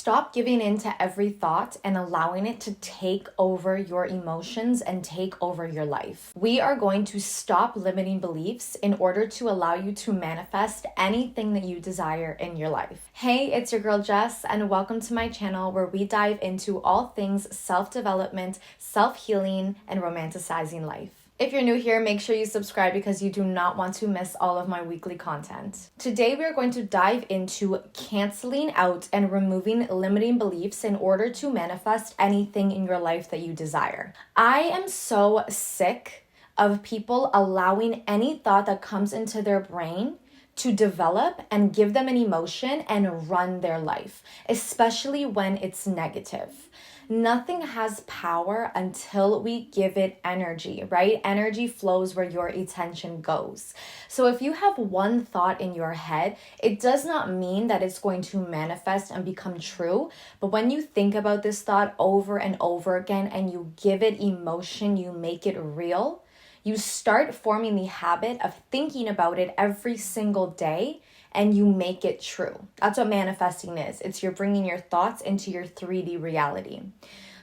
stop giving in to every thought and allowing it to take over your emotions and take over your life. We are going to stop limiting beliefs in order to allow you to manifest anything that you desire in your life. Hey, it's your girl Jess, and welcome to my channel where we dive into all things self-development, self-healing, and romanticizing life. If you're new here, make sure you subscribe because you do not want to miss all of my weekly content. Today, we are going to dive into canceling out and removing limiting beliefs in order to manifest anything in your life that you desire. I am so sick of people allowing any thought that comes into their brain to develop and give them an emotion and run their life, especially when it's negative. Nothing has power until we give it energy, right? Energy flows where your attention goes. So if you have one thought in your head, it does not mean that it's going to manifest and become true. But when you think about this thought over and over again and you give it emotion, you make it real, you start forming the habit of thinking about it every single day, and you make it true. That's what manifesting is. It's you're bringing your thoughts into your 3D reality.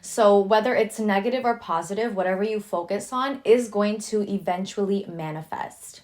So whether it's negative or positive, whatever you focus on is going to eventually manifest.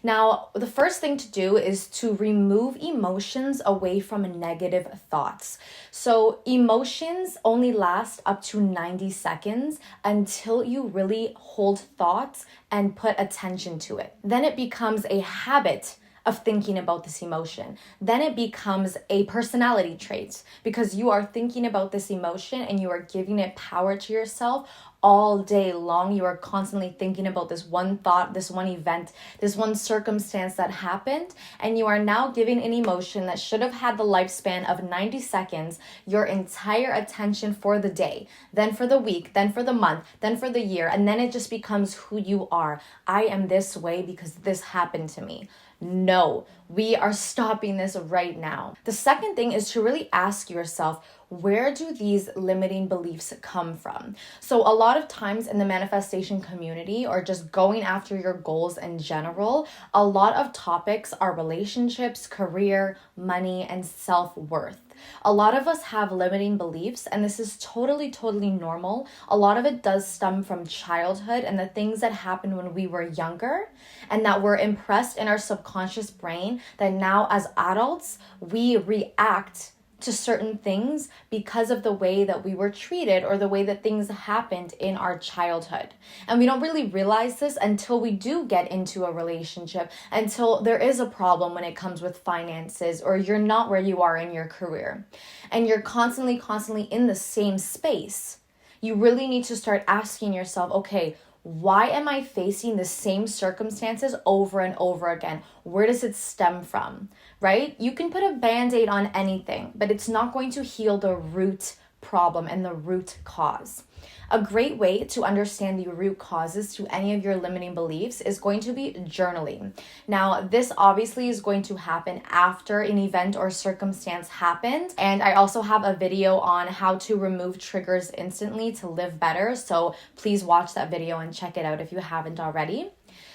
Now, the first thing to do is to remove emotions away from negative thoughts. So emotions only last up to 90 seconds until you really hold thoughts and put attention to it. Then it becomes a habit of thinking about this emotion. Then it becomes a personality trait because you are thinking about this emotion and you are giving it power to yourself all day long. You are constantly thinking about this one thought, this one event, this one circumstance that happened, and you are now giving an emotion that should have had the lifespan of 90 seconds, your entire attention for the day, then for the week, then for the month, then for the year, and then it just becomes who you are. I am this way because this happened to me. No, we are stopping this right now. The second thing is to really ask yourself, where do these limiting beliefs come from? So a lot of times in the manifestation community or just going after your goals in general, a lot of topics are relationships, career, money, and self-worth. A lot of us have limiting beliefs, and this is totally normal. A lot of it does stem from childhood and the things that happened when we were younger and that were impressed in our subconscious brain that now as adults, we react to certain things because of the way that we were treated or the way that things happened in our childhood. And we don't really realize this until we do get into a relationship, until there is a problem when it comes with finances or you're not where you are in your career and you're constantly in the same space. You really need to start asking yourself, okay, why am I facing the same circumstances over and over again? Where does it stem from, right? You can put a Band-Aid on anything, but it's not going to heal the root problem and the root cause. A great way to understand the root causes to any of your limiting beliefs is going to be journaling. Now, this obviously is going to happen after an event or circumstance happened. And I also have a video on how to remove triggers instantly to live better. So please watch that video and check it out if you haven't already.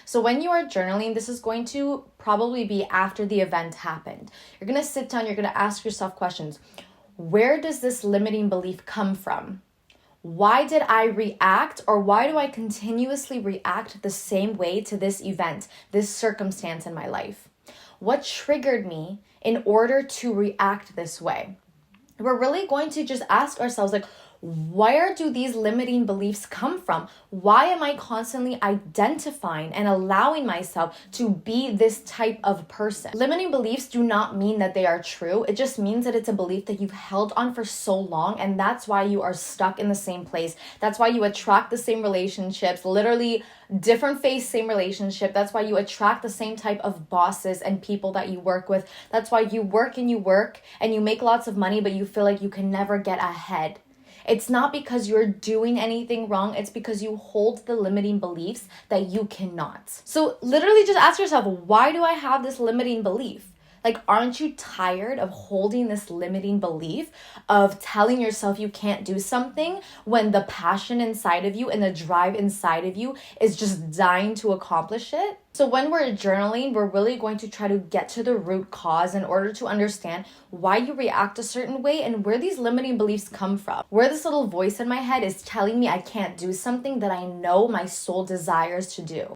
So when you are journaling, this is going to probably be after the event happened. You're going to sit down, you're going to ask yourself questions. Where does this limiting belief come from? Why did I react, or why do I continuously react the same way to this event, this circumstance in my life? What triggered me in order to react this way? We're really going to just ask ourselves, like, where do these limiting beliefs come from? Why am I constantly identifying and allowing myself to be this type of person? Limiting beliefs do not mean that they are true. It just means that it's a belief that you've held on for so long, and that's why you are stuck in the same place. That's why you attract the same relationships, literally different face, same relationship. That's why you attract the same type of bosses and people that you work with. That's why you work and you make lots of money, but you feel like you can never get ahead. It's not because you're doing anything wrong. It's because you hold the limiting beliefs that you cannot. So literally just ask yourself, why do I have this limiting belief? Like, aren't you tired of holding this limiting belief of telling yourself you can't do something when the passion inside of you and the drive inside of you is just dying to accomplish it? So when we're journaling, we're really going to try to get to the root cause in order to understand why you react a certain way and where these limiting beliefs come from. Where this little voice in my head is telling me I can't do something that I know my soul desires to do.